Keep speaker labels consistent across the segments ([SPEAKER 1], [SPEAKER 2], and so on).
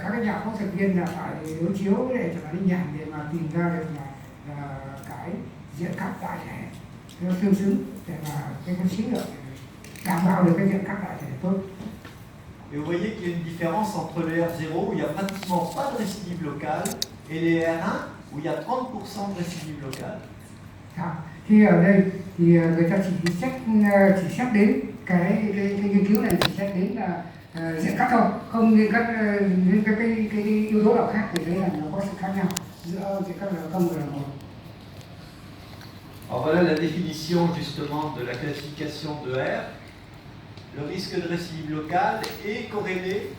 [SPEAKER 1] các cái nhà phẫu thuật viên là phải đối chiếu để cho nó linh nhảm để mà tìm ra được là cái diện cắt đại thể nó tương xứng để mà cái chiến lược đảm bảo được cái diện cắt đại thể tốt.
[SPEAKER 2] Et vous voyez qu'il y a une différence entre le R0 où il n'y a pratiquement pas de récidive locale et les R1 où il y a 30% de récidive locale.
[SPEAKER 1] Thì ở đây thì người ta chỉ xét đến cái nghiên cứu này chỉ xét đến là diện cắt thôi, không nên cái yếu tố nào khác thì thấy là nó có sự khác nhau giữa diện cắt R0 và R1.
[SPEAKER 2] Alors voilà la définition justement de la classification de R. Le risque de récidive locale est corrélé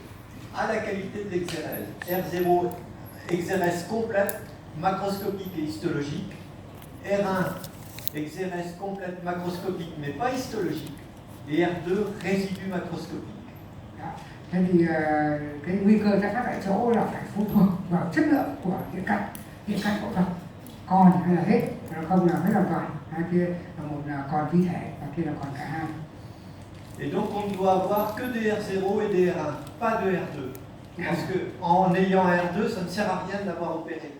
[SPEAKER 2] à la qualité de l'exérèse. R0, exérèse complète, macroscopique et histologique. R1, exérèse complète, macroscopique mais pas histologique. Et R2, résidu macroscopique.
[SPEAKER 1] Thế thì cái nguy cơ tái phát tại chỗ là phải phụ thuộc vào chất lượng của diện cắt phẫu thuật, còn hay là hết, không là hết hoàn toàn, hay kia là một là còn thi thể và kia là còn cả hai.
[SPEAKER 2] Et donc on ne doit avoir que des R0 et des R1, pas de R2. Parce qu'en ayant un R2, ça ne sert à rien de l'avoir opéré.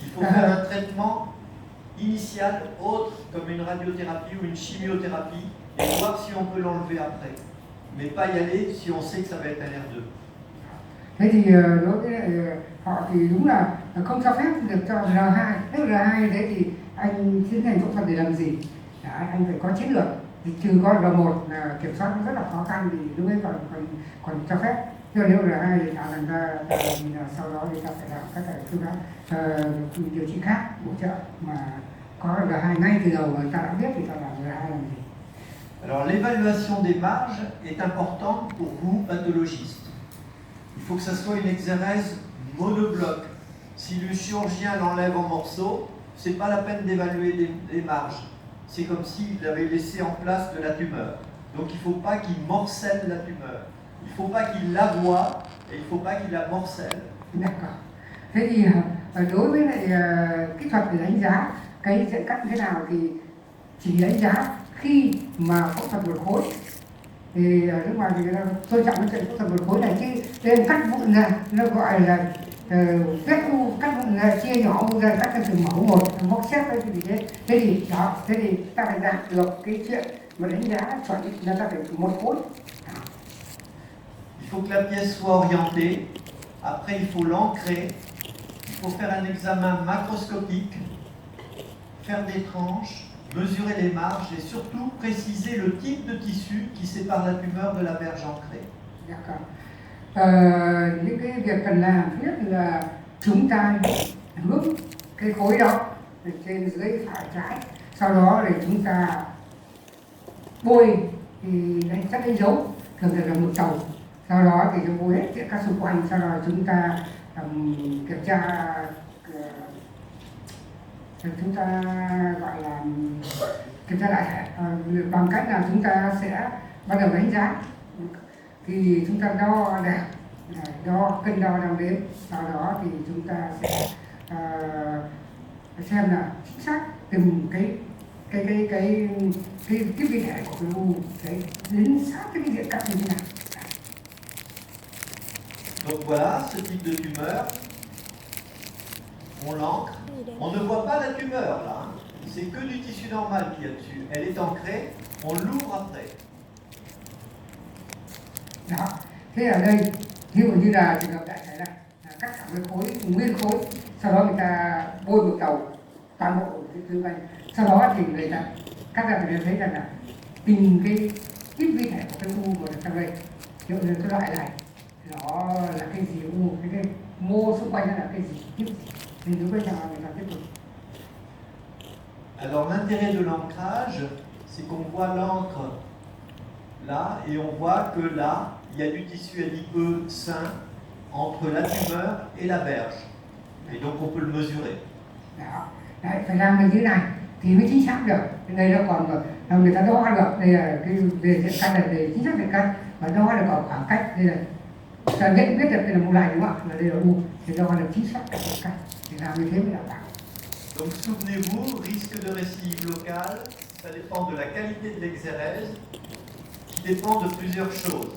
[SPEAKER 2] Il faut faire un traitement initial autre, comme une radiothérapie ou une chimiothérapie, et voir si on peut l'enlever après. Mais pas y aller si on sait que ça va être un R2.
[SPEAKER 1] Thế thì đối với họ thì đúng là không cho phép được cho R2. Nếu R2 thế thì anh tiến hành phẫu thuật để làm gì? Đấy, anh phải có chiến lược. Thì trừ có R1 là kiểm soát rất là khó khăn thì lúc ấy còn cho phép. Nhưng nếu R2 thì tạo thành ra thì sau đó thì ta phải làm các cái phương pháp điều trị khác hỗ trợ mà có R2 ngay từ đầu mà ta đã biết thì ta làm R2 làm gì.
[SPEAKER 2] Alors l'évaluation des marges est importante pour vous, pathologistes. Il faut que ça soit une exérèse monobloc. Si le chirurgien l'enlève en morceaux, c'est pas la peine d'évaluer les marges. C'est comme s'il avait laissé en place de la tumeur. Donc il ne faut pas qu'il morcelle la tumeur. Il ne faut pas qu'il la voie et il ne faut pas qu'il la morcelle.
[SPEAKER 1] D'accord. Thế thì đối với lại kỹ thuật để đánh giá cái diện cắt như thế nào thì chỉ đánh giá khi mà phẫu thuật một khối thì ở nước ngoài thì người ta tôn trọng cái chuyện phẫu thuật một khối này, chứ nên cắt vụn ra nó gọi là vết u, cắt vụn ra chia nhỏ u ra cắt ra từng mẫu một, móc xếp cái gì thế. Thế thì ta phải đạt được cái chuyện mà đánh giá chuẩn là ta phải một khối.
[SPEAKER 2] Il faut que la pièce soit orientée. Après il faut l'ancrer. Il faut faire un examen macroscopique, faire des tranches, mesurer les marges et surtout préciser le type de tissu qui sépare la tumeur de la berge ancrée.
[SPEAKER 1] D'accord. Những cái việc cần làm thứ nhất là chúng ta hướng cái khối đó trên dưới phải trái, sau đó để chúng ta bôi thì đánh dấu, thường là một tàu, sau đó thì chúng bôi hết diện các xung quanh, sau đó chúng ta kiểm tra, chúng ta gọi là kiểm tra đại thể bằng cách là chúng ta sẽ bắt đầu đánh giá, thì chúng ta đo đạc, cân đo đong đếm, sau đó thì chúng ta sẽ xem là chính xác từng cái vi thể của cái u đấy đến sát cái diện cắt như thế nào.
[SPEAKER 2] Donc voilà, ce type de tumeur, on l'ancre, on ne voit pas la tumeur là, hein. C'est que du tissu normal qu'il y a dessus, elle est ancrée, on l'ouvre après.
[SPEAKER 1] Đó, thế ở đây ví dụ như là trường hợp đại thể này là cắt thẳng cái khối nguyên khối, sau đó người ta bôi một tàu toàn bộ cái thứ này, sau đó thì người ta cắt ra thì thấy rằng là từng cái ít vi thể của cái u của trong đây, ví dụ như cái loại này nó là cái gì u, cái mô xung quanh nó là cái gì, tiếp thì lúc bây giờ người ta tiếp tục.
[SPEAKER 2] Alors l'intérêt de l'ancrage, c'est qu'on voit l'encre là et on voit que là, il y a du tissu adipeux sain entre la tumeur et la berge. Et donc on peut le mesurer.
[SPEAKER 1] Đó, đấy, phải làm như thế này thì mới chính xác được. Đây nó còn người ta đo được, đây là cái về diện cắt này, về chính xác diện cắt và đo được ở khoảng cách, đây là ta nhận biết được đây là một này đúng không ạ, là đây là u thì đo được chính xác diện cắt thì làm như thế mới đảm bảo.
[SPEAKER 2] Donc souvenez-vous, risque de récidive locale, ça dépend de la qualité de l'exérèse, qui dépend de plusieurs choses.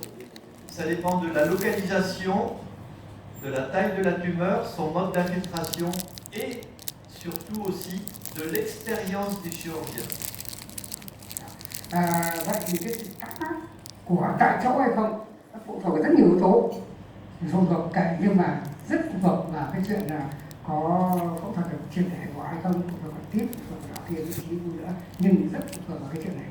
[SPEAKER 2] ça dépend de la localisation, de la taille de la tumeur, son mode d'infiltration et surtout aussi de l'expérience du chirurgien.
[SPEAKER 1] Vậy thì cái sự cắt mắt của tại chỗ hay không nó phụ thuộc vào rất nhiều yếu tố, phụ thuộc cả nhưng mà rất phụ thuộc vào cái chuyện là có phẫu thuật được triệt để của ai không, phụ thuộc vào tiếp, phụ thuộc vào kia vị trí nữa, nhưng rất phụ thuộc vào cái chuyện này.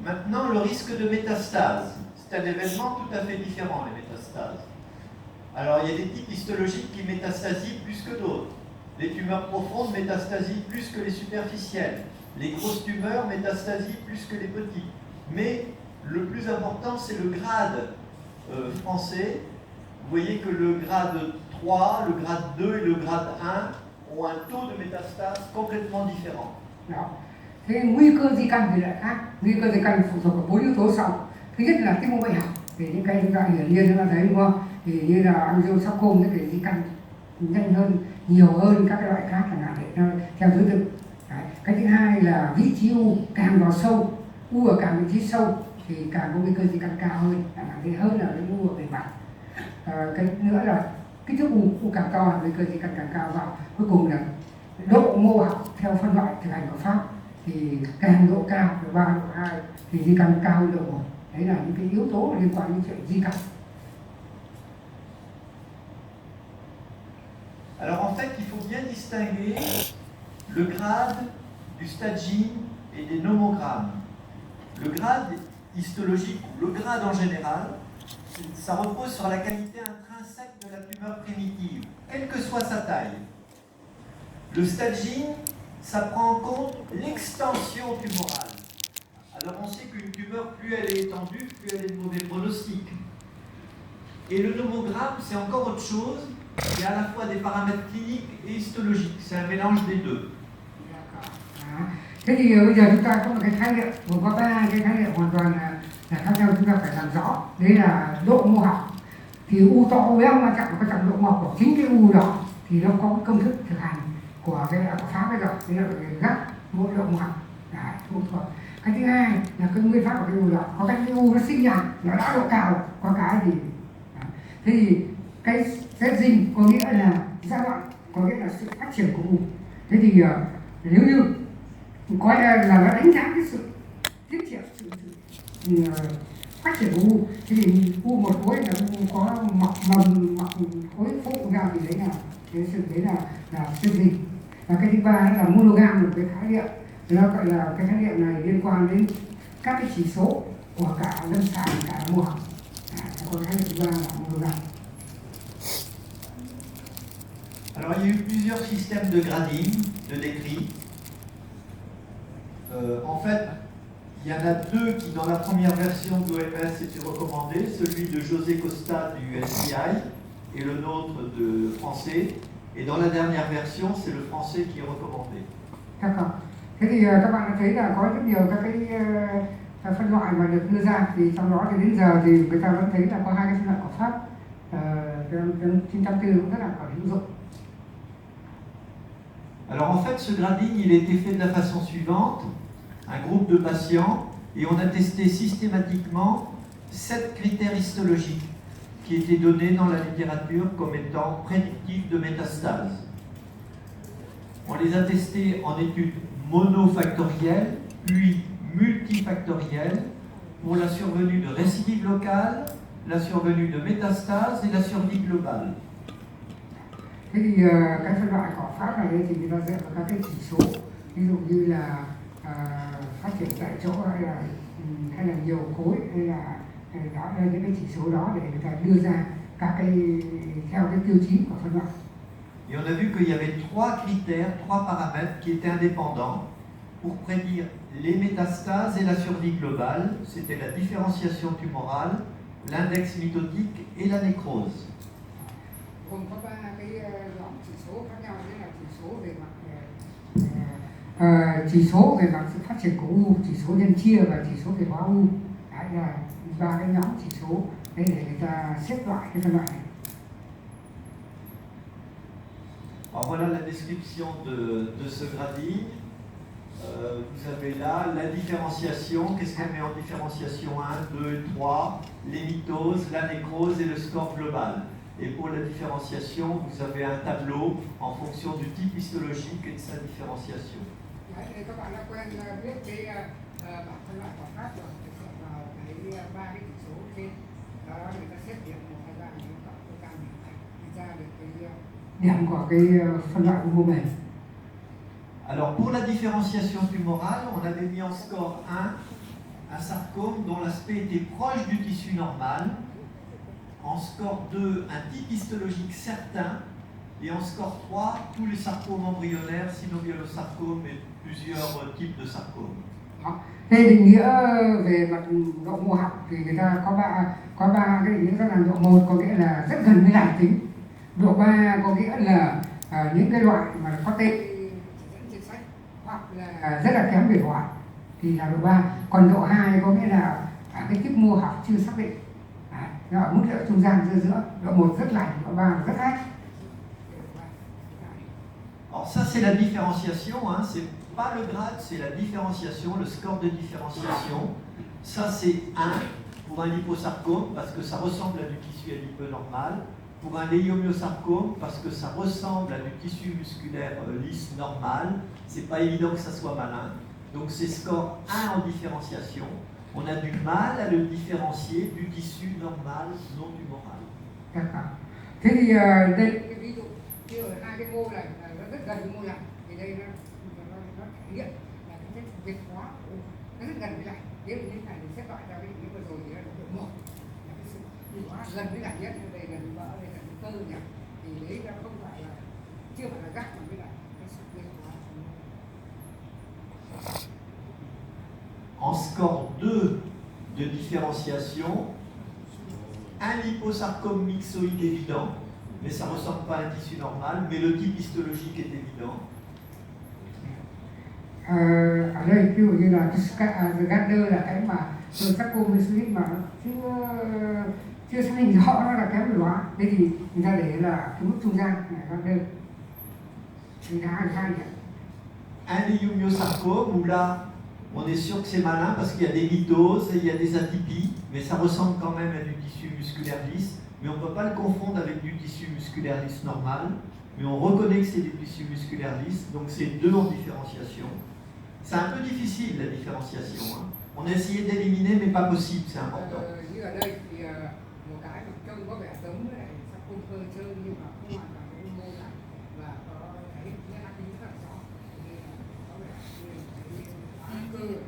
[SPEAKER 2] Maintenant, le risque de métastase. C'est un événement tout à fait différent, les métastases. Alors, il y a des types histologiques qui métastasient plus que d'autres. Les tumeurs profondes métastasient plus que les superficielles. Les grosses tumeurs métastasient plus que les petites. Mais le plus important, c'est le grade français. Vous voyez que le grade 3, le grade 2 et le grade 1 ont un taux de métastase complètement différent.
[SPEAKER 1] Đó. Thế nguy cơ di căn thì lại khác. Nguy cơ di căn phụ thuộc vào 4 yếu tố sau. Thứ nhất là cái mô bệnh học, thì những cái chúng ta hiển nhiên chúng ta thấy đúng không? Thì như là angiosarcoma nó cái di căn nhanh hơn, nhiều hơn các cái loại khác chẳng hạn, để theo thứ tự. Đấy. Cái thứ hai là vị trí u càng vào sâu, u ở càng vị trí sâu thì càng có nguy cơ di căn cao hơn, chẳng hạn thế, hơn là cái u ở bề mặt. Cái nữa là kích thước u càng to là nguy cơ di căn càng cao, và cuối cùng là độ mô học theo phân loại thực hành của Pháp thì càng độ cao, độ 3, độ 2 thì di căn cao hơn độ 1. Đấy là những cái yếu tố liên quan đến chuyện di căn.
[SPEAKER 2] Alors en fait, il faut bien distinguer le grade du staging et des nomogrammes. Le grade histologique, ou le grade en général, ça repose sur la qualité intrinsèque de la tumeur primitive, quelle que soit sa taille. Le staging, ça prend en compte l'extension tumorale. Alors on sait qu'une tumeur, plus elle est étendue, plus elle est de mauvais pronostic. Et le nomogramme, c'est encore autre chose. Il y a à la fois des paramètres cliniques et histologiques. C'est un mélange des deux.
[SPEAKER 1] Thế thì bây giờ chúng ta có một cái khái niệm, gồm có 3 cái khái niệm hoàn toàn là khác nhau, chúng ta phải làm rõ. Đấy là độ mô học. Thì u to u bé quan trọng độ mô học của chính cái u đó thì nó có cái công thức thực hành của cái Pháp bây giờ, thế là gắt mỗi độ mô học. Đấy, thuộc. Cái thứ hai là cái nguyên pháp của cái u đó, có cái u nó sinh ra nó đã độ cao, có cái thì thế thì cái setting có nghĩa là giai đoạn, có nghĩa là sự phát triển của u. Thế thì nếu như có là nó đánh giá cái sự tiến triển, sự phát triển của u, thế thì u một khối là u có mọc mầm, mọc khối phụ ra thì đấy là cái sự đấy là setting. Và cái thứ ba là monogam, một cái khái niệm, nó gọi là cái khái niệm này liên quan đến các cái chỉ số của cả lâm sàng, cả mô học. Còn khái niệm thứ ba là monogam.
[SPEAKER 2] Alors il y a eu plusieurs systèmes de grading, de décrit. En fait, il y en a deux qui dans la première version de l'OMS étaient recommandés, celui de José Costa du SCI et le nôtre de français. Et dans la dernière version, c'est le français qui est recommandé.
[SPEAKER 1] D'accord. Thế thì các bạn đã thấy là có rất nhiều các cái phân loại mà được đưa ra, thì trong đó thì đến giờ thì người ta vẫn thấy là có 2 cái phân loại của Pháp, 904 cũng rất là hữu dụng.
[SPEAKER 2] Alors en fait, ce grading, il a été fait de la façon suivante. Un groupe de patients, et on a testé systématiquement 7 critères histologiques qui étaient donnés dans la littérature comme étant prédictifs de métastase. On les a testés en études monofactorielles, puis multifactorielles, pour la survenue de récidive locale, la survenue de métastase et la survie globale.
[SPEAKER 1] Thế thì cái phân loại của Pháp này thì người ta dựa vào các cái chỉ số, ví dụ như là phát triển tại chỗ hay là nhiều khối, hay là đó là những cái chỉ số đó để người ta đưa ra các cái theo cái tiêu chí của phân loại.
[SPEAKER 2] Et on a vu qu'il y avait 3 critères, 3 paramètres qui étaient indépendants pour prédire les métastases et la survie globale. C'était la différenciation tumorale, l'index mitotique et la nécrose.
[SPEAKER 1] Gồm có 3 cái nhóm chỉ số khác nhau, đấy là chỉ số về mặt sự phát triển của u, chỉ số nhân chia và chỉ số về hóa u. Đấy là 3 cái nhóm chỉ số để người ta xếp loại cái phân loại này.
[SPEAKER 2] Alors voilà la description de ce grading. Vous avez là la différenciation. Qu'est-ce qu'on met en différenciation 1, 2 et 3? Les mitoses, la nécrose et le score global. Et pour la différenciation, vous avez un tableau en fonction du type histologique et de sa différenciation.
[SPEAKER 1] Đấy, thì các bạn đã quen biết cái bảng phân loại khảo sát rồi, thì dựa vào cái ba cái chỉ số trên đó người ta xếp điểm 1, 2, 3 thì nó cộng cái cam điểm này thì ra được cái điểm của cái phân loại của mô mềm.
[SPEAKER 2] Alors pour la différenciation tumorale, on avait mis en score 1 un sarcome dont l'aspect était proche du tissu normal, en score 2 un type histologique certain, et en score 3 tous les sarcomes embryonnaires, synovialosarcome et plusieurs types de sarcomes.
[SPEAKER 1] Đó. Thế định nghĩa về mặt độ mô học thì người ta có ba cái định nghĩa rất là độ 1 có nghĩa là rất gần với lành tính, độ 3 có nghĩa là những cái loại mà có tên dẫn trên sách hoặc là rất là kém biệt hóa thì là độ 3, còn độ 2 có nghĩa là cái type mô học chưa xác định. Nó ở mức độ trung gian giữa độ 1 rất lành, độ 3 rất ác.
[SPEAKER 2] Alors ça c'est la différenciation, hein, c'est pas le grade, c'est la différenciation, le score de différenciation. Ça c'est 1 pour un liposarcome parce que ça ressemble à du tissu adipeux normal, pour un leiomyosarcome parce que ça ressemble à du tissu musculaire lisse normal. C'est pas évident que ça soit malin. Donc c'est score 1 en différenciation. On a du mal à le différencier du tissu normal non tumoral.
[SPEAKER 1] D'accord. Thế thì đây cái ví dụ như ở hai cái mô này là nó rất gần với mô lành, thì đây nó thể hiện là cái chất việt hóa của nó rất gần với lành. Nếu như thế này thì xếp loại ra cái như vừa rồi thì nó độ 1 là cái sự việt hóa gần với lành nhất, đây gần với vỡ, đây gần với cơ nhỉ, thì đấy nó không phải là chưa phải là gác mà với lại cái sự việt hóa.
[SPEAKER 2] En score 2 de différenciation, un liposarcome myxoïde évident, mais ça ne ressemble pas à un tissu normal, mais le type histologique est évident.
[SPEAKER 1] Ở đây ví dụ như là Gardner là cái mà sarcome myxoid mà chưa xác định rõ nó là kém biệt hóa, thế thì người ta để là cái mức trung gian này Gardner thì là hai điểm.
[SPEAKER 2] Un leiomyosarcome où là on est sûr que c'est malin parce qu'il y a des mitoses et il y a des atypies, mais ça ressemble quand même à du tissu musculaire lisse, mais on ne peut pas le confondre avec du tissu musculaire lisse normal, mais on reconnaît que c'est des tissus musculaires lisses, donc c'est 2 en différenciation. C'est un peu difficile la différenciation, hein. On a essayé d'éliminer mais pas possible, c'est important.
[SPEAKER 1] Như ở đây thì một cái mà trông có vẻ giống với lại sarcome cơ trơn nhưng mà không hoàn toàn cái mô này và có cái đặc tính rất là rõ.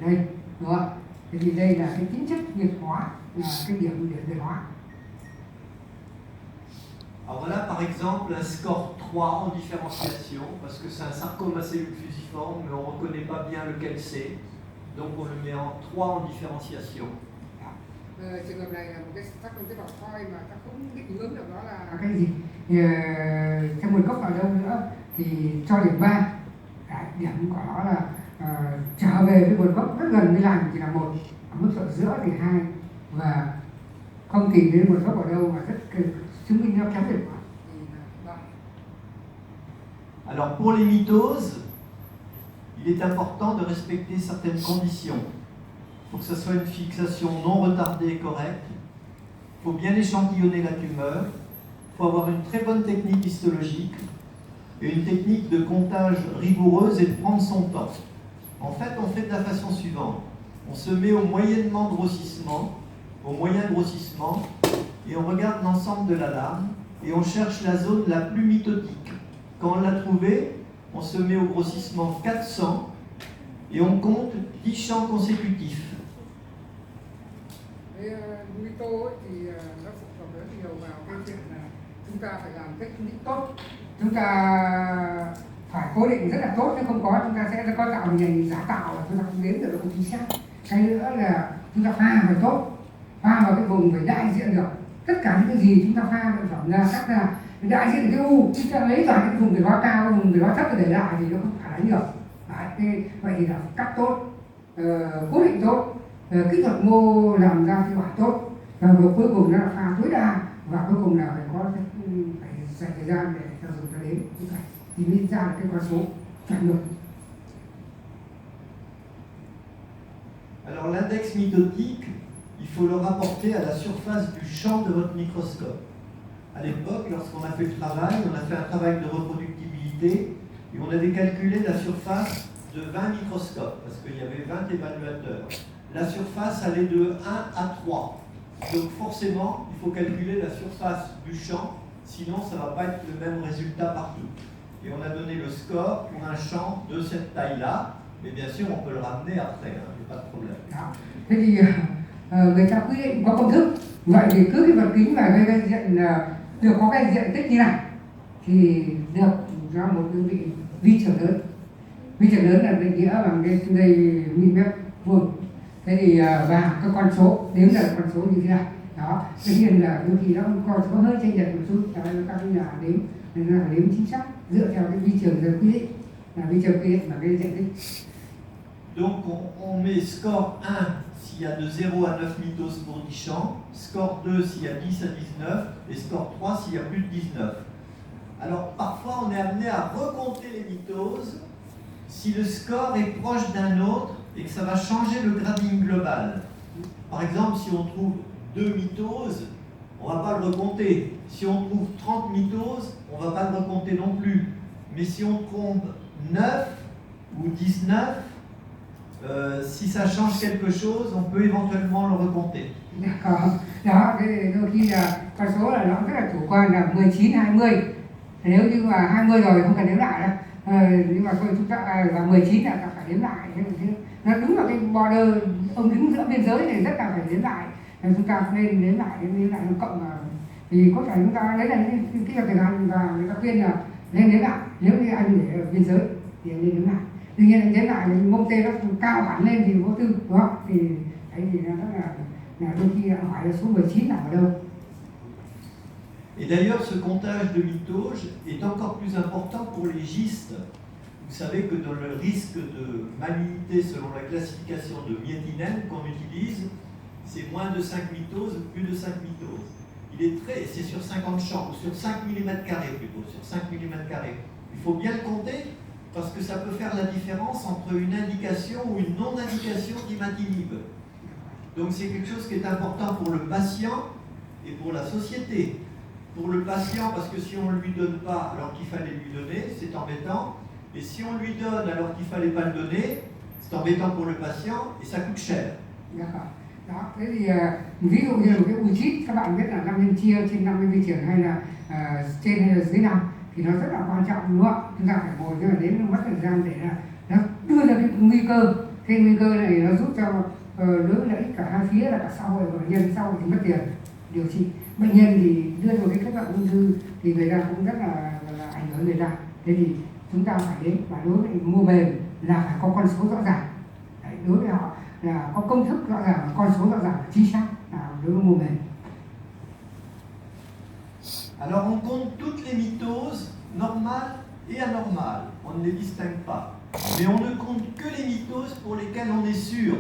[SPEAKER 1] Đây, đúng không? Thì đây là cái tính chất việt hóa, là cái điểm việt hóa.
[SPEAKER 2] Alors voilà par exemple un score 3 en différenciation, parce que c'est un sarcome à cellules fusiformes, mais on ne reconnaît pas bien lequel c'est, donc on le met en 3 en différenciation.
[SPEAKER 1] Trường hợp này là một cái sarcome tế bào thoi mà ta không định hướng được nó là cái gì, theo nguồn gốc ở đâu nữa thì cho điểm 3. Điểm của nó là trở về với nguồn gốc rất gần với lành thì là 1, ở mức độ giữa thì 2, và không tìm đến nguồn gốc ở đâu mà rất chứng minh nó kém biệt hóa thì là 3.
[SPEAKER 2] Alors pour les mitoses, il est important de respecter certaines conditions. Il faut que ce soit une fixation non retardée et correcte. Il faut bien échantillonner la tumeur. Il faut avoir une très bonne technique histologique et une technique de comptage rigoureuse et de prendre son temps. En fait, on fait de la façon suivante. On se met au moyennement grossissement, au moyen grossissement, et on regarde l'ensemble de la lame et on cherche la zone la plus mitotique. Quand on l'a trouvée, on se met au grossissement 400 et on compte 10 champs consécutifs.
[SPEAKER 1] Mito thì nó phụ thuộc rất nhiều vào cái chuyện là chúng ta phải làm technique tốt, chúng ta phải cố định rất là tốt, chứ không có chúng ta sẽ có tạo hình giả tạo là chúng ta không đếm được độ chính xác. Cái nữa là chúng ta pha phải tốt, pha vào cái vùng phải đại diện được tất cả những cái gì chúng ta pha bệnh phẩm ra, cắt ra đại diện được cái u, chúng ta lấy toàn cái vùng về hóa cao, vùng về hóa thấp để lại thì nó không phản ánh được. Vậy thì là cắt tốt, cố định tốt, kỹ thuật mô làm ra phiên bản tốt, và cuối cùng là pha tối đa, và cuối cùng là phải dành thời gian để cho dùng ta đến như vậy thì mới ra được cái con số chuẩn được.
[SPEAKER 2] Alors l'index mitotique, il faut le rapporter à la surface du champ de votre microscope. À l'époque, lorsqu'on a fait le travail, on a fait un travail de reproductibilité et on avait calculé la surface de 20 microscopes, parce qu'il y avait 20 évaluateurs. La surface allait de 1 à 3. Donc forcément, il faut calculer la surface du champ, sinon ça ne va pas être le même résultat partout. Et on a donné le score pour un champ de cette taille-là, mais bien sûr on peut le ramener après, il n'y a pas de problème.
[SPEAKER 1] Đó. Thế thì người ta quy định có công thức, vậy thì cứ cái vật kính mà gây diện được có cái diện tích như này thì được cho một đơn vị vi trường lớn. Vi trường lớn là định nghĩa bằng cái đây mm vuông. Thế thì và cái con số đếm là con số như thế này. Đó, tất nhiên là đôi khi nó con số hơi chênh lệch một chút, cho nên các nhà đếm nên là đếm chính xác dựa theo cái vi trường giờ quy định, là vi trường quy định và cái diện tích.
[SPEAKER 2] Donc on met score 1 s'il y a de 0 à 9 mitoses pour 10 champs, score 2 s'il y a 10 à 19 et score 3 s'il y a plus de 19. Alors parfois on est amené à recompter les mitoses si le score est proche d'un autre et que ça va changer le grading global. Par exemple, si on trouve 2 mitoses, on ne va pas le recompter. Si on trouve 30 mitoses, on ne va pas le recompter non plus. Mais si on trouve 9 ou 19, si ça change quelque chose, on peut éventuellement le recompter.
[SPEAKER 1] D'accord. Đó, cái đôi khi là con số là nó rất là chủ quan, là 19, 20. Nếu như mà 20 rồi không cần đếm lại đâu. Nhưng mà chúng ta là 19 là phải đếm lại. Nó đúng là cái border, ông đứng giữa biên giới này rất là phải đếm lại. Chúng ta nên đếm lại nó cộng vào. Thì có thể chúng ta lấy là cái tiền ăn và người ta khuyên là nên đếm lại. Nếu như anh để ở biên giới thì nên đếm lại. Tuy nhiên anh đếm lại mông tê nó cao hẳn lên thì vô tư, đúng không? Thì đấy thì nó rất là đôi khi hỏi là số 19 là ở đâu.
[SPEAKER 2] Et d'ailleurs, ce comptage de mitoses est encore plus important pour les gistes. Vous savez que dans le risque de malignité selon la classification de Miettinen qu'on utilise, c'est moins de 5 mitoses ou plus de 5 mitoses. C'est sur 50 champs, ou sur 5 mm plutôt, sur 5 mm. Il faut bien le compter parce que ça peut faire la différence entre une indication ou une non-indication d'imatinib. Donc c'est quelque chose qui est important pour le patient et pour la société. Pour le patient, parce que si on ne lui donne pas alors qu'il fallait lui donner, c'est embêtant. Et si on lui donne alors qu'il ne fallait pas le donner, c'est embêtant pour le patient et ça coûte cher.
[SPEAKER 1] D'accord. Đó, thế thì ví dụ như một cái UCIT, các bạn biết là 5 nhân chia trên 50 vi trường hay là trên hay là dưới 5 thì nó rất là quan trọng, đúng không? Chúng ta phải ngồi cho là đến mất thời gian để là nó đưa ra cái nguy cơ. Cái nguy cơ này nó giúp cho đối với lợi ích cả hai phía là cả xã hội và bệnh nhân. Xã hội thì mất tiền điều trị, bệnh nhân thì đưa vào cái kết luận ung thư thì người ta cũng rất là ảnh hưởng người ta. Thế thì chúng ta phải đến, và đối với mô mềm là phải có con số rõ ràng. Đấy, đối với họ là có công thức rõ ràng, con số rõ ràng, chính xác đối với mô mềm.
[SPEAKER 2] Alors on compte toutes les mitoses normales et anormales, on ne les distingue pas. Mais on ne compte que les mitoses pour lesquelles on est sûr.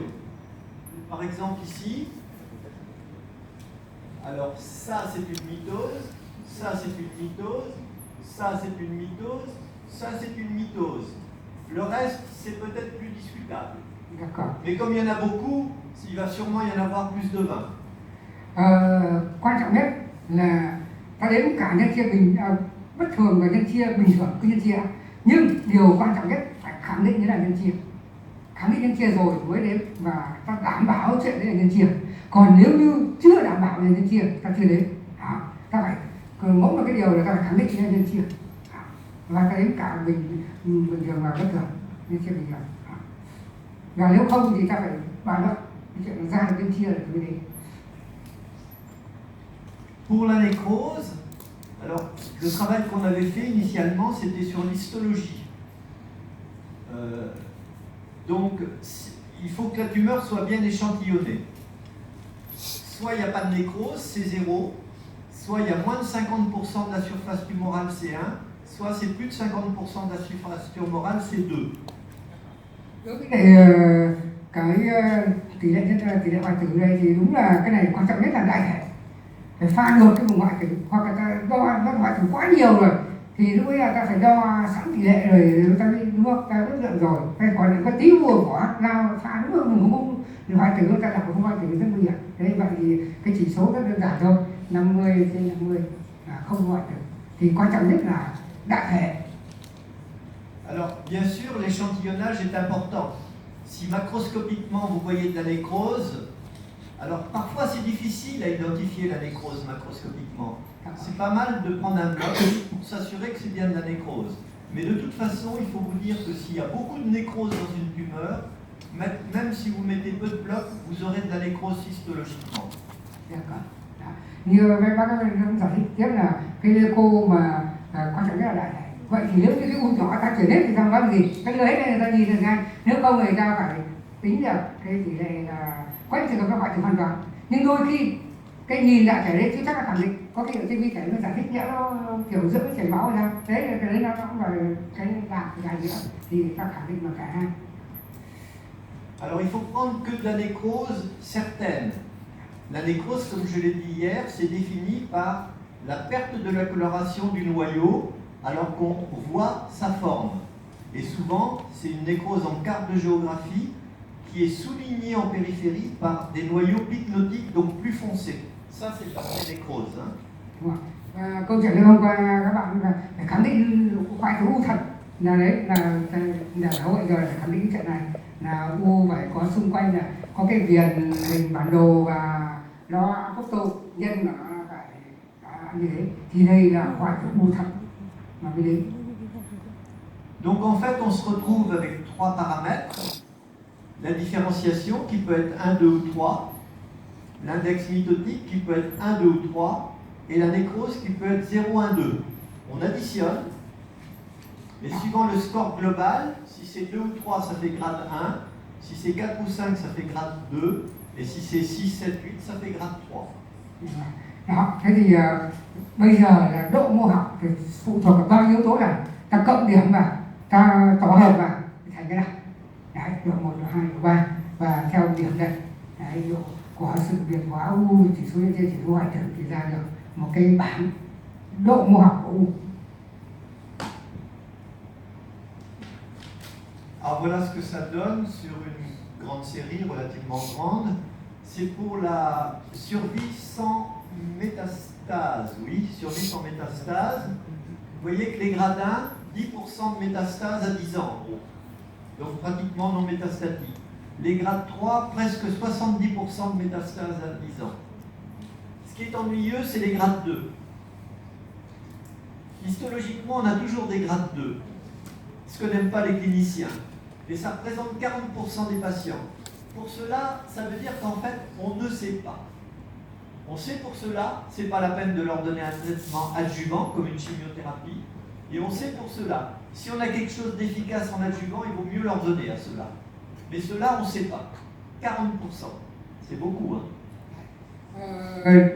[SPEAKER 2] Par exemple ici, alors ça c'est une mitose, ça c'est une mitose, ça c'est une mitose, ça c'est une mitose. Le reste c'est peut-être plus discutable. Mais comme il y en a beaucoup, il va sûrement y en avoir plus de 20.
[SPEAKER 1] Quan trọng nhất là ta đếm cả nhân chia bất thường và nhân chia bình thường, cái nhân chia. Nhưng điều quan trọng nhất phải khẳng định như là nhân chia. Khẳng định nhân chia rồi mới đếm và ta đảm bảo chuyện đấy là nhân chia. Còn nếu như chưa đảm bảo là nhân chia, ta chưa đếm. Ta phải mỗi một cái điều là ta phải khẳng định là nhân chia. Và ta đếm cả bình thường và bất thường, nhân chia bình thường. Và nếu không thì ta phải bàn luận cái chuyện ra được nhân chia là mới đếm.
[SPEAKER 2] Pour la nécrose, alors le travail qu'on avait fait initialement c'était sur l'histologie. Donc il faut que la tumeur soit bien échantillonnée. Soit il n'y a pas de nécrose, c'est 0, soit il y a moins de 50% de la surface tumorale, c'est 1, soit c'est plus de 50% de la surface tumorale, c'est 2.
[SPEAKER 1] Đối với cái tỷ lệ hoại tử này thì đúng là cái này quan trọng nhất là đại thể. Phải pha được cái vùng hoại tử, hoặc là nó hoại tử quá nhiều rồi thì lúc ấy là ta phải đo sẵn tỷ lệ rồi ta đi mua ta ước lượng rồi, hay còn là có tí mua bỏ lao pha đúng không thì hoại tử ta đọc không hoại tử rất nguy hiểm. Thế vậy thì cái chỉ số rất đơn giản thôi, 50/50 là không hoại tử. Thì quan trọng nhất là đại thể.
[SPEAKER 2] Alors, bien sûr, l'échantillonnage est important. Si macroscopiquement vous voyez de la nécrose, alors parfois c'est difficile à identifier la nécrose macroscopiquement. C'est pas mal de prendre un bloc pour s'assurer que c'est bien de la nécrose. Mais de toute façon, il faut vous dire que s'il y a beaucoup de nécrose dans une tumeur, même si vous mettez peu de blocs, vous aurez de la nécrose histologiquement.
[SPEAKER 1] Như bác giải thích tiếp là cái cô mà quan trọng nhất là đại thể. Vậy thì nếu như cái u nhỏ ta chuyển hết thì xong nói gì? Cái lưới này người ta nhìn được ngay. Nếu không người ta phải tính được cái tỷ lệ là có những trường hợp nó hoại tử hoàn toàn. Nhưng đôi khi cái nhìn đại thể đấy chưa chắc là khẳng định. Có khi ở trên vi thể nó giải thích nhỡ nó kiểu giữa chảy máu ra. Thế là cái đấy nó cũng là cái làm cái nữa thì ta khẳng định là cả hai.
[SPEAKER 2] Alors il faut prendre que de la nécrose certaine. La nécrose, comme je l'ai dit hier, c'est défini par la perte de la coloration du noyau alors qu'on voit sa forme. Et souvent, c'est une nécrose en carte de géographie qui est soulignée en périphérie par des noyaux pycnotiques, donc plus foncés. Ça, c'est pas la nécrose. Hein.
[SPEAKER 1] Câu chuyện hôm qua các bạn phải khẳng định hoại tử u thật là đấy là hội rồi phải khẳng định cái chuyện này là u phải có xung quanh là có cái viền hình bản đồ và nó apopto nhân nó phải như thế thì đây là hoại tử u thật mà mới đến.
[SPEAKER 2] Donc en fait, on se retrouve avec trois paramètres. La différenciation qui peut être 1, 2 ou 3, l'index mitotique qui peut être 1, 2 ou 3, et la nécrose qui peut être 0, 1, 2. On additionne, et suivant le score global, si c'est 2 ou 3, ça fait grade 1, si c'est 4 ou 5, ça fait grade 2, et si c'est 6, 7, 8, ça fait grade 3.
[SPEAKER 1] Đó, thế thì bây giờ là độ mô học thì phụ thuộc vào bao nhiêu yếu tố này, ta cộng điểm vào, ta tổ hợp vào thành cái này. Đấy, độ 1, độ 2, độ 3 và theo điểm đây, đấy, độ của sự việc của u chỉ số nhân trên chỉ số hoại tử thì ra được một cái bảng độ mô học của u.
[SPEAKER 2] Alors voilà ce que ça donne sur une grande série relativement grande. C'est pour la survie sans métastase. Oui, survie sans métastase. Vous voyez que les gradins, 10% de métastase à 10 ans, en gros. Donc pratiquement non métastatique. Les grades 3, presque 70% de métastase à 10 ans. Ce qui est ennuyeux, c'est les grades 2. Histologiquement, on a toujours des grades 2. Ce que n'aiment pas les cliniciens. Et ça représente 40% des patients. Pour cela, ça veut dire qu'en fait, on ne sait pas. On sait pour cela, c'est pas la peine de leur donner un traitement adjuvant, comme une chimiothérapie. Et on sait pour cela, si on a quelque chose d'efficace en adjuvant, il vaut mieux leur donner à cela. Mais cela, on ne sait pas. 40%. C'est beaucoup, hein.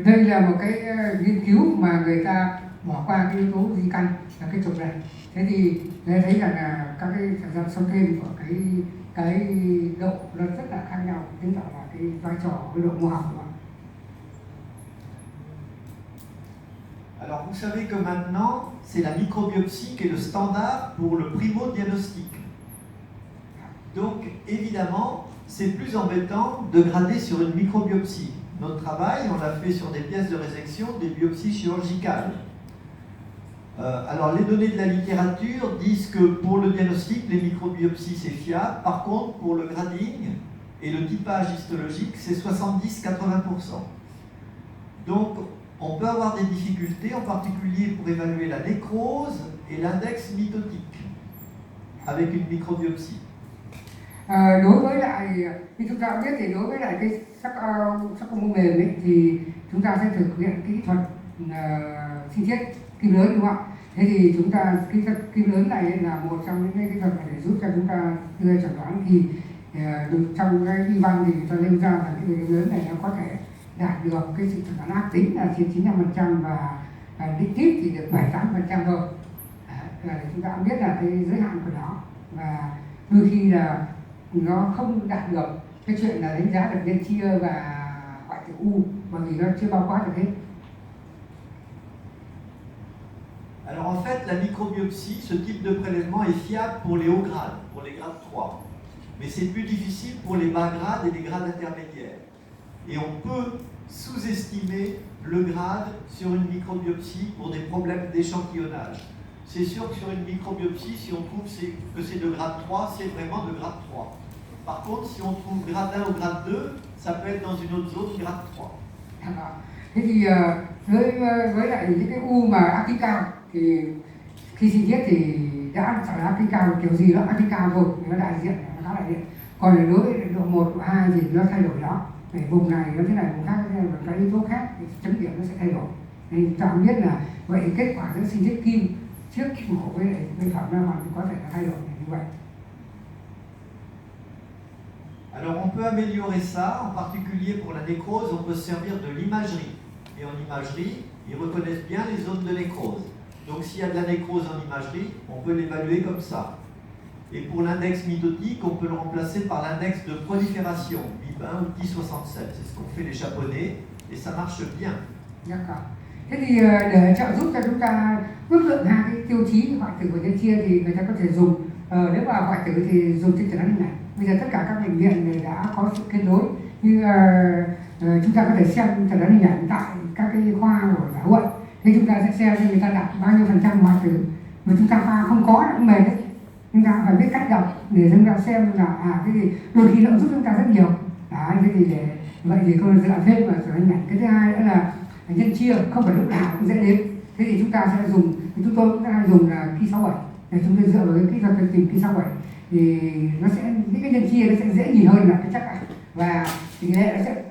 [SPEAKER 1] Đây là một cái nghiên cứu mà người ta bỏ qua cái yếu tố di căn là cái trục này. Thế thì người thấy rằng là các cái sản phẩm sâu thêm của cái độ nó rất là khác nhau, chứng tỏ là cái vai trò cái độ mô học của nó.
[SPEAKER 2] Alors vous savez que maintenant, c'est la microbiopsie qui est le standard pour le primo-diagnostic. Donc évidemment, c'est plus embêtant de grader sur une microbiopsie. Notre travail, on l'a fait sur des pièces de résection, des biopsies chirurgicales. Alors les données de la littérature disent que pour le diagnostic, les microbiopsies c'est fiable. Par contre, pour le grading et le typage histologique, c'est 70-80%. Donc on peut avoir des difficultés, en particulier pour évaluer la nécrose et l'index mitotique avec une microbiopsie.
[SPEAKER 1] Đối với lại, như chúng ta biết thì đối với lại cái sắc mô mềm ấy, thì chúng ta sẽ thực hiện kỹ thuật sinh thiết kim lớn, đúng không ạ? Thế thì chúng ta kỹ thuật kim lớn này là một trong những cái kỹ thuật để giúp cho chúng ta đưa chẩn đoán. Thì trong cái y văn thì người ta nêu ra là cái kim lớn này nó có thể đạt được cái sự chẩn đoán ác tính là trên 95% và định kíp thì được 7-8% thôi. Để chúng ta biết là cái giới hạn của nó, và đôi khi là nó không đạt được cái chuyện là đánh giá được nhân chia và hoại tử u, bởi vì nó chưa bao quát được hết.
[SPEAKER 2] Alors en fait, la microbiopsie, ce type de prélèvement est fiable pour les hauts grades, pour les grades 3. Mais c'est plus difficile pour les bas grades et les grades intermédiaires. Et on peut sous-estimer le grade sur une microbiopsie pour des problèmes d'échantillonnage. C'est sûr que sur une microbiopsie, si on trouve que c'est de grade 3, c'est vraiment de grade 3. Par contre, si on trouve grade 1 ou grade 2, ça peut être dans une autre zone grade 3.
[SPEAKER 1] Thế thì với lại những cái u mà ác tính cao thì khi sinh thiết thì đã trả ác tính cao kiểu gì đó ác tính cao rồi nó đại diện, nó khá đại diện. Còn đối với độ 1, độ 2 thì nó thay đổi đó. Để vùng này nó thế này, vùng khác thế này, và cái yếu tố khác thì chấm điểm nó sẽ thay đổi. Thì chúng ta biết là vậy kết quả giữa sinh thiết kim trước mổ với lại bệnh phẩm nó hoàn có thể là thay đổi như vậy.
[SPEAKER 2] Alors on peut améliorer ça, en particulier pour la nécrose, on peut se servir de l'imagerie. Et en imagerie, ils reconnaissent bien les zones de nécrose. Donc s'il y a de la nécrose en imagerie, on peut l'évaluer comme ça. Et pour l'index mitotique, on peut le remplacer par l'index de prolifération, BIP1 ou Ki67. C'est ce qu'ont fait les Japonais, et ça marche bien.
[SPEAKER 1] D'accord. Thế thì để trợ giúp cho chúng ta ước lượng hai cái tiêu chí hoại tử và nhân chia thì người ta có thể dùng nếu mà hoại tử thì dùng trên chẩn đoán hình ảnh. Bây giờ tất cả các bệnh viện này đã có sự kết nối như chúng ta có thể xem chẩn đoán hình ảnh tại các cái khoa của giáo quận. Thế chúng ta sẽ xem xem người ta đặt bao nhiêu % hoại tử mà chúng ta pha không có cũng mệt đấy. Chúng ta phải biết cách đọc để chúng ta xem là cái gì đôi khi nó giúp chúng ta rất nhiều. Đấy, thế thì để vậy thì tôi dựa thêm vào chẩn đoán hình ảnh. Cái thứ hai nữa là nhân chia không phải lúc nào cũng dễ đến. Thế thì chúng ta sẽ dùng, chúng tôi cũng đang dùng là Ki67 để chúng tôi dựa vào cái kỹ thuật tìm Ki67 thì nó sẽ những cái nhân chia nó sẽ dễ nhìn hơn là cái chắc ảnh và tỷ lệ nó sẽ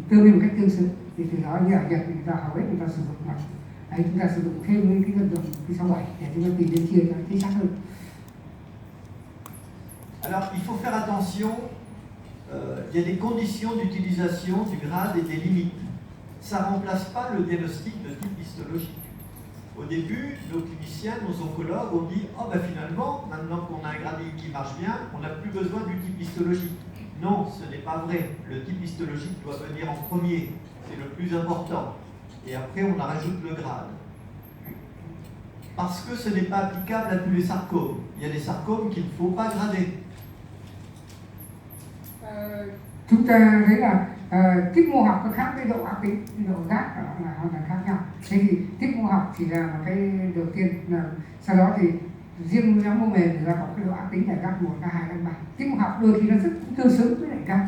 [SPEAKER 1] tương đi một cách tương xứng. Thì từ đó như ở Nhật thì người ta hầu hết người ta sử dụng nó. Đấy, chúng ta sử dụng thêm cái kỹ thuật dùng Ki67 để chúng ta tìm nhân chia cho nó chính xác hơn.
[SPEAKER 2] Alors il faut faire attention, il y a des conditions d'utilisation du grade et des limites. Ça ne remplace pas le diagnostic de type histologique. Au début, nos cliniciens, nos oncologues ont dit « Oh ben finalement, maintenant qu'on a un grading qui marche bien, on n'a plus besoin du type histologique. » Non, ce n'est pas vrai. Le type histologique doit venir en premier. C'est le plus important. Et après, on en rajoute le grade. Parce que ce n'est pas applicable à tous les sarcomes. Il y a des sarcomes qu'il ne faut pas grader.
[SPEAKER 1] Chúng ta thấy là tích mô học có khác với độ ác tính, độ gác là hoàn toàn khác nhau. Thế thì tích mô học chỉ là một cái đầu tiên, là sau đó thì riêng nhóm mô mềm thì ra có cái độ ác tính là gác 1, gác 2, gác 3. Tích mô học đôi khi nó rất tương xứng với lại gác.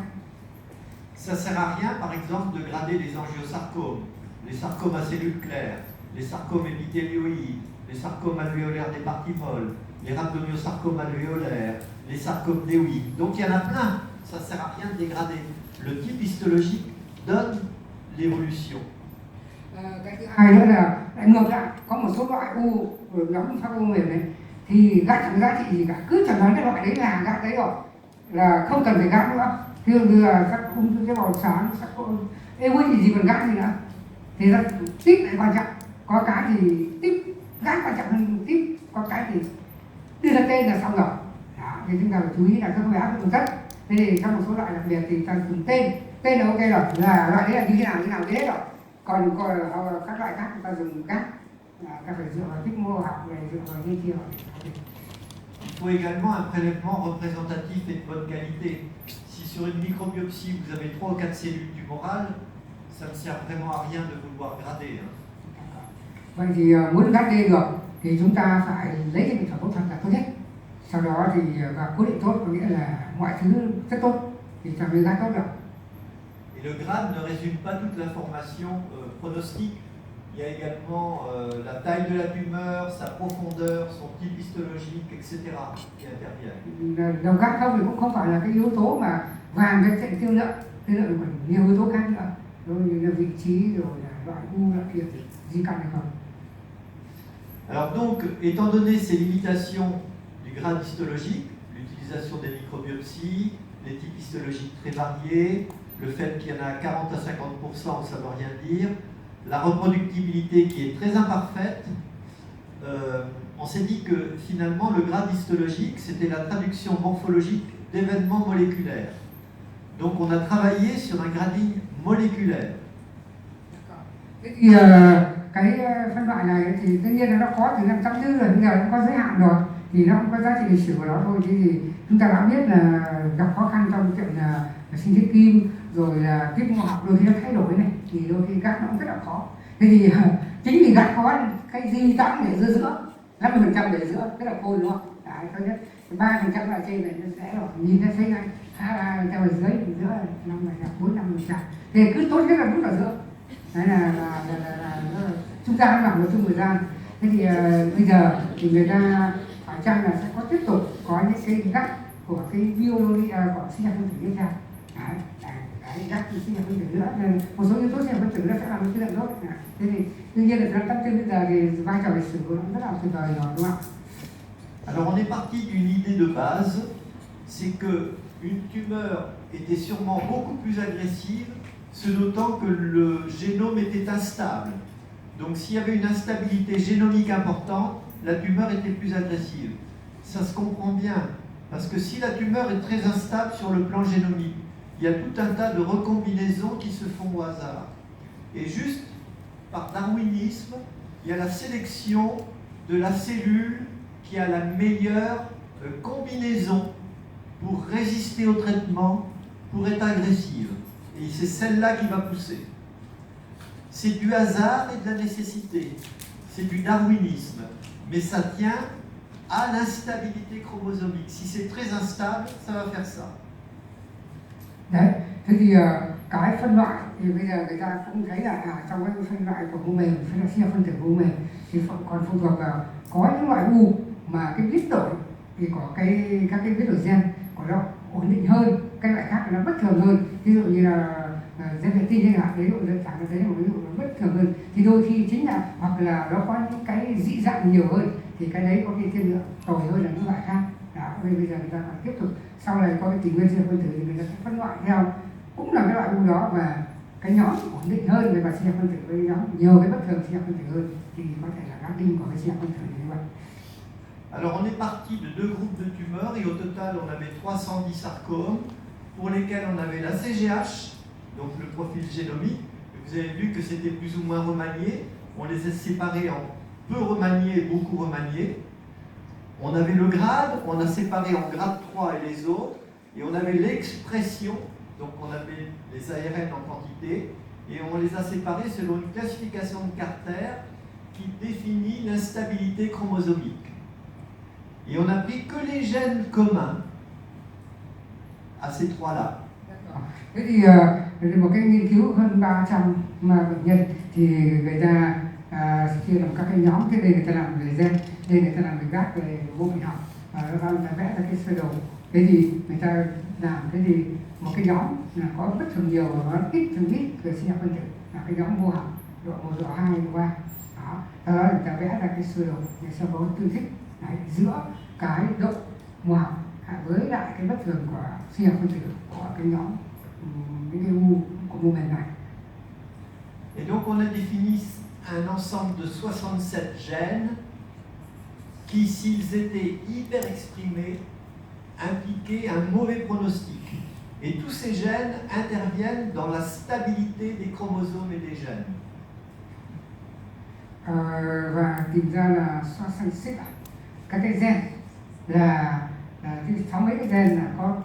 [SPEAKER 2] Ça sert à rien, par exemple, de grader les angiosarcomes, les sarcomes à cellules claires, les sarcomes épithélioïdes, les sarcomes alvéolaires des parties molles, les rhabdomyosarcomes alvéolaires, les sarcomes déoïdes. Donc il y en a plein. Ça ne sert à rien de dégrader. Le type histologique donne l'évolution.
[SPEAKER 1] Cái thứ hai nữa là lại ngược lại, có một số loại u nhóm các u mềm này thì gác chẳng giá trị gì cả, cứ chẳng nói cái loại đấy là gác đấy rồi, là không cần phải gác nữa. Ví dụ như là các ung thư tế bào sáng, các EWI thì gì còn gác gì nữa. Thì ra tiếp lại quan trọng, có cái thì tiếp gác quan trọng hơn tiếp, có cái thì đưa ra tên là xong rồi. Đó, thì chúng ta phải chú ý là các bé không rất. Thế thì trong một số loại đặc biệt thì ta dùng tên là ok rồi, là loại đấy là như thế nào thế rồi. Còn các loại khác chúng ta dùng các ta phải dựa vào tích mô học này, dựa vào nhân chia.
[SPEAKER 2] Il faut également un prélèvement représentatif et de bonne qualité. Si sur une microbiopsie vous avez 3 ou 4 cellules tumorales, ça ne sert vraiment à rien de vouloir grader.
[SPEAKER 1] Vậy thì muốn gác D được thì chúng ta phải lấy cái bệnh phẩm phẫu thuật là tốt nhất. Sau đó thì và cố định tốt, có nghĩa là mọi thứ rất tốt thì ta mới gác tốt được.
[SPEAKER 2] Et le grade ne résume pas toute l'information pronostique. Il y a également la taille de la tumeur, sa profondeur, son type histologique, etc. qui interviennent.
[SPEAKER 1] Đầu gác không thì cũng không phải là cái yếu tố mà vàng cái chạy tiêu lượng còn nhiều yếu tố khác nữa. Rồi như là vị trí, rồi là loại u, loại kia thì di căn hay không.
[SPEAKER 2] Alors donc, étant donné ces limitations du grade histologique, l'utilisation des microbiopsies, les types histologiques très variés, le fait qu'il y en a 40 à 50%, ça ne veut rien dire, la reproductibilité qui est très imparfaite, on s'est dit que finalement le grade histologique, c'était la traduction morphologique d'événements moléculaires. Donc on a travaillé sur un grading moléculaire.
[SPEAKER 1] Thế thì cái phân loại này thì tất nhiên là nó có từ năm 1984 rồi, bây giờ nó có giới hạn rồi, thì nó không có giá trị lịch sử của nó thôi. Thế thì chúng ta đã biết là gặp khó khăn trong chuyện là sinh thiết kim, rồi là tiếp môn học đôi khi nó thay đổi này, thì đôi khi gác nó cũng rất là khó. Thế thì chính vì gác khó, cái gì ta cũng để giữa 50% để giữa, rất là khôn đúng không? Đấy, thứ nhất. 3% là trên này nó sẽ rồi, nhìn nó thấy ngay khá là theo ở dưới thì giữa 4-5%. Thì cứ tốt nhất là đúng ở giữa. Đấy là chúng ta làm một chung thời gian. Thế thì bây giờ thì người ta phải chăng là sẽ có tiếp tục có những cái gắt của cái biology của sinh học phân tử liên ra. Đấy, gắt thì sinh học phân tử nữa. Một số yếu tố sinh học phân tử nó sẽ làm cái lượng tốt. Thế thì đương nhiên là năm 1984 bây giờ thì vai trò lịch sử của nó rất là tuyệt vời rồi đúng không ạ?
[SPEAKER 2] Alors on est parti d'une idée de base, c'est que une tumeur était sûrement beaucoup plus agressive, ce d'autant que le génome était instable. Donc s'il y avait une instabilité génomique importante, la tumeur était plus agressive. Ça se comprend bien, parce que si la tumeur est très instable sur le plan génomique, il y a tout un tas de recombinaisons qui se font au hasard. Et juste par darwinisme, il y a la sélection de la cellule qui a la meilleure combinaison pour résister au traitement, pour être agressive. Et c'est celle-là qui va pousser. C'est du hasard et de la nécessité. C'est du darwinisme. Mais ça tient à l'instabilité chromosomique. Si c'est très instable, ça va faire ça.
[SPEAKER 1] Đấy, thế thì cái phân loại thì bây giờ người ta cũng thấy là trong cái phân loại của mô mềm, phân loại sinh học phân tử mô mềm thì còn phụ thuộc vào có những loại u mà cái biến đổi thì có các cái biến đổi gen của nó ổn định hơn, cái loại khác nó bất thường hơn, ví dụ như là gen vệ tinh hay là ví dụ như chẳng là một ví dụ nó bất thường hơn, thì đôi khi chính là hoặc là nó có những cái dị dạng nhiều hơn thì cái đấy có khi tiên lượng tồi hơn là những loại khác. Đó, bây giờ người ta phải tiếp tục sau này có cái kỷ nguyên sinh học phân tử thì người ta sẽ phân loại theo cũng là cái loại u đó và cái nhóm ổn định hơn về mặt sinh học phân tử với nhóm nhiều cái bất thường sinh học phân tử hơn thì có thể là gác đinh của cái sinh học phân tử như vậy.
[SPEAKER 2] Alors on est parti de deux groupes de tumeurs et au total on avait 310 sarcomes pour lesquels on avait la CGH, donc le profil génomique. Vous avez vu que c'était plus ou moins remanié. On les a séparés en peu remaniés et beaucoup remaniés. On avait le grade, on a séparé en grade 3 et les autres, et on avait l'expression, donc on avait les ARN en quantité, et on les a séparés selon une classification de Carter qui définit l'instabilité chromosomique. Et on a pris que les gènes communs à ces trois-là.
[SPEAKER 1] Thế thì một cái nghiên cứu hơn 300 bệnh nhân thì người ta chia làm các cái nhóm. Thế đây người ta làm về gen, đây người ta làm về gác, về mô hình học, và nó vẽ ra cái sơ đồ. Thế thì người ta làm thế thì một cái nhóm là có bất thường nhiều và nó ít về sinh học phân tử là cái nhóm vô học độ 1, độ 2, độ 3. Đó, sau đó người ta vẽ ra cái sơ đồ để sau đó tương thích giữa cái độ mô học với lại cái bất thường của sinh học phân tử của cái nhóm những cái u của mô mềm này.
[SPEAKER 2] Et donc on a défini un ensemble de 67 gènes qui, s'ils étaient hyper exprimés, impliquaient un mauvais pronostic. Et tous ces gènes interviennent dans la stabilité des chromosomes et des gènes.
[SPEAKER 1] Và tìm ra là so sánh xếp các cái gen là sáu mấy cái gen là có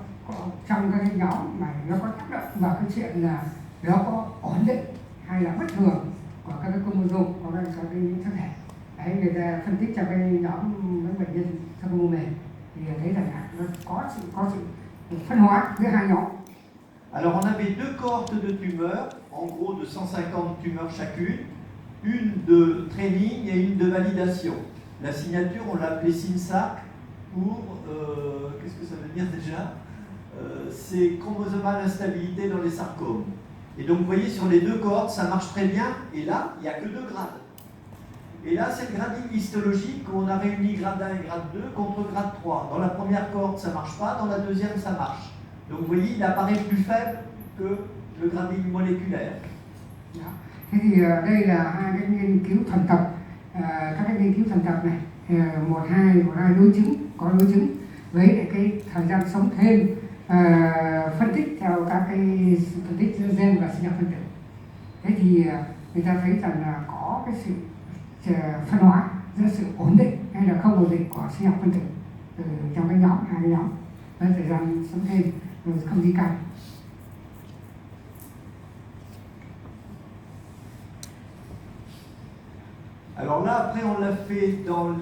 [SPEAKER 1] trong các cái nhóm mà nó có tác động vào cái chuyện là nó có ổn định hay là bất thường của các cái chromosome của các cái thân thể. Đấy, người ta phân tích cho cái nhóm những bệnh nhân trong mô mềm thì thấy rằng là nó có sự phân hóa giữa hai nhóm.
[SPEAKER 2] Alors on avait deux cohortes de tumeurs, en gros de 150 tumeurs chacune, une de training et une de validation. La signature, on l'appelait SINSAC pour, qu'est-ce que ça veut dire déjà c'est chromosomal instabilité dans les sarcomes. Et donc vous voyez sur les deux cohortes, ça marche très bien, et là, il n'y a que 2 grades. Et là, c'est le grading histologique où on a réuni grade 1 et grade 2 contre grade 3. Dans la première cohorte, ça ne marche pas, dans la deuxième, ça marche. Donc vous voyez, il apparaît plus faible que le grading moléculaire.
[SPEAKER 1] Thế thì đây là hai cái nghiên cứu thuần tập, các cái nghiên cứu thuần tập này, một hai đối chứng, có đối chứng với cái thời gian sống thêm, phân tích theo các cái phân tích gen và sinh học phân tử. Thế thì người ta thấy rằng là có cái sự phân hóa giữa sự ổn định hay là không ổn định của sinh học phân tử trong cái nhóm hai cái nhóm. Đấy, thời gian sống thêm rồi không di căn.
[SPEAKER 2] Alors là, après, on l'a fait dans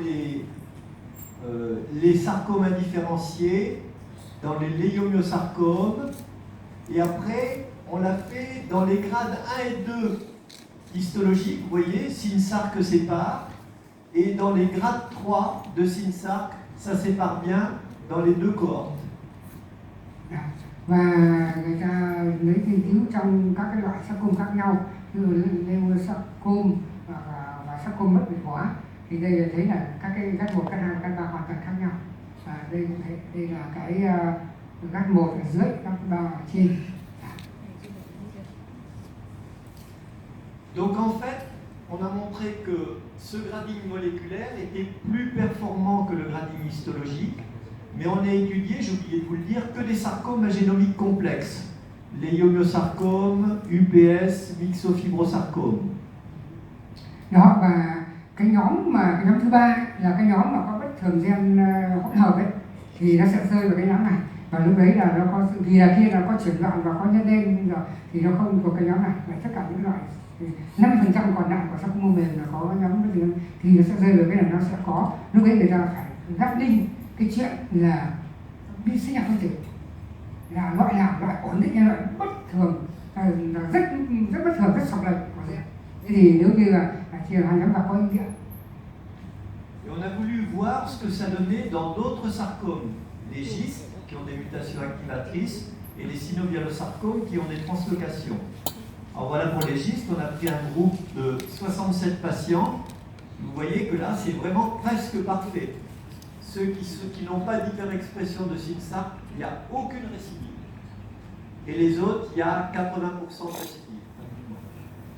[SPEAKER 2] les sarcomes indifférenciés, dans les léiomyosarcomes, et après, on l'a fait dans les grades 1 et 2 histologiques, vous voyez, SYNSARC sépare, et dans les grades 3 de SYNSARC, ça sépare bien dans les deux cohortes.
[SPEAKER 1] Và người ta lấy nghiên cứu trong các cái loại sarcom khác nhau, như leiomyosarcoma và sarcom mất biệt hóa, thì đây thấy là các cái gắt 1, gắt 2, gắt 3 hoàn toàn khác nhau. Đây cũng thấy, đây là cái gắt 1 ở dưới, gắt 3 ở trên.
[SPEAKER 2] Donc en fait, on a montré que ce grading moléculaire était plus performant que le grading histologique, mais on a étudié, j'ai oublié de vous le dire, que des sarcomes génomiques complexes, leiomyosarcome, UPS, myxofibrosarcome.
[SPEAKER 1] Đó, và cái nhóm thứ ba là cái nhóm mà có bất thường gen hỗn hợp ấy, thì nó sẽ rơi vào cái nhóm này, và lúc đấy là nó có sự vì là kia là có chuyển đoạn và có nhân đen rồi thì nó không thuộc cái nhóm này, và tất cả những loại 5% còn lại của sarcoma mềm là có nhóm bất thường thì nó sẽ rơi vào cái này, nó sẽ có lúc đấy người ta phải gác đinh cái chuyện là bị sinh học phân tử là loại ổn định hay loại bất thường, là rất bất thường, rất sọc lệch của gen. Thế thì nếu như là chia hai nhóm và có ý nghĩa.
[SPEAKER 2] Et on a voulu voir ce que ça donnait dans d'autres sarcomes, les gistes qui ont des mutations activatrices et les synovialosarcomes qui ont des translocations. Alors voilà, pour les gistes, on a pris un groupe de 67 patients. Vous voyez que là, c'est vraiment presque parfait. Ceux qui n'ont pas d'hyperexpression de SYNSARC, il n'y a aucune récidive. Et les autres, il y a 80% de récidive.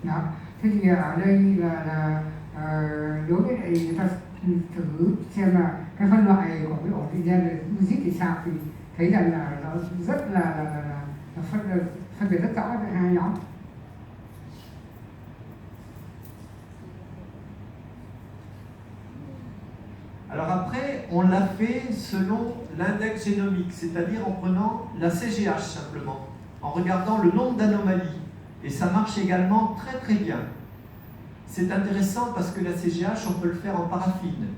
[SPEAKER 1] Đó. Thế thì ở đây là đối với lại người ta thử xem là cái phân loại của cái ổ thị gen này zit thì sao, thì thấy rằng là nó rất là phân biệt rất rõ với hai nhóm.
[SPEAKER 2] Alors après, on l'a fait selon l'index génomique, c'est-à-dire en prenant la CGH simplement, en regardant le nombre d'anomalies. Et ça marche également très très bien. C'est intéressant parce que la CGH, on peut le faire en paraffine.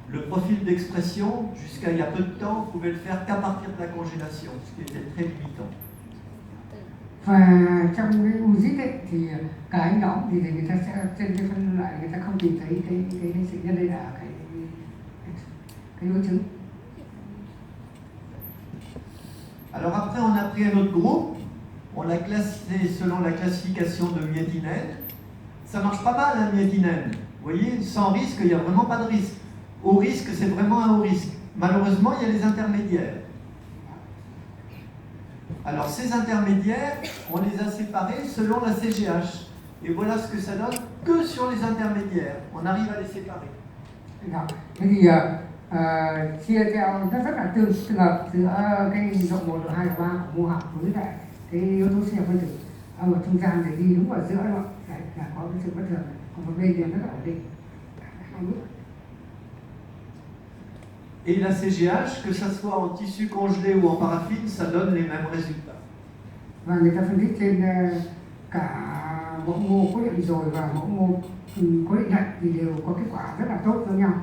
[SPEAKER 2] Le profil d'expression, jusqu'à il y a peu de temps, on pouvait le faire qu'à partir de la congélation, ce qui était très limitant.
[SPEAKER 1] Và trong cái UZIT ấy, thì cái nhóm thì người ta sẽ trên cái phân loại người ta không tìm thấy cái sự nhân đây là cái đối chứng.
[SPEAKER 2] Alors après, on a pris un autre groupe, on l'a classé selon la classification de myétinène. Ça marche pas mal, hein, myétinène. Vous voyez, sans risque, il n'y a vraiment pas de risque. Au risque, c'est vraiment un haut risque. Malheureusement, il y a les intermédiaires. Alors ces intermédiaires, on les a séparés selon la CGH. Et voilà ce que ça donne que sur les intermédiaires. On arrive à les séparer.
[SPEAKER 1] Đó. Thế thì chia theo rất là tương hợp giữa cái độ 1, độ 2, độ 3 của mô học với lại cái yếu tố sinh học phân tử. Ở trung gian thì đi đúng ở giữa đó, là có cái sự bất thường, còn một bên thì rất là ổn định. Hai bước.
[SPEAKER 2] Et la CGH, que ça soit en tissu congelé ou en paraffine, ça donne les mêmes résultats.
[SPEAKER 1] Và người ta phân tích trên cả mẫu mô cố định rồi và mẫu mô cố định lại thì đều có kết quả rất là tốt giống nhau.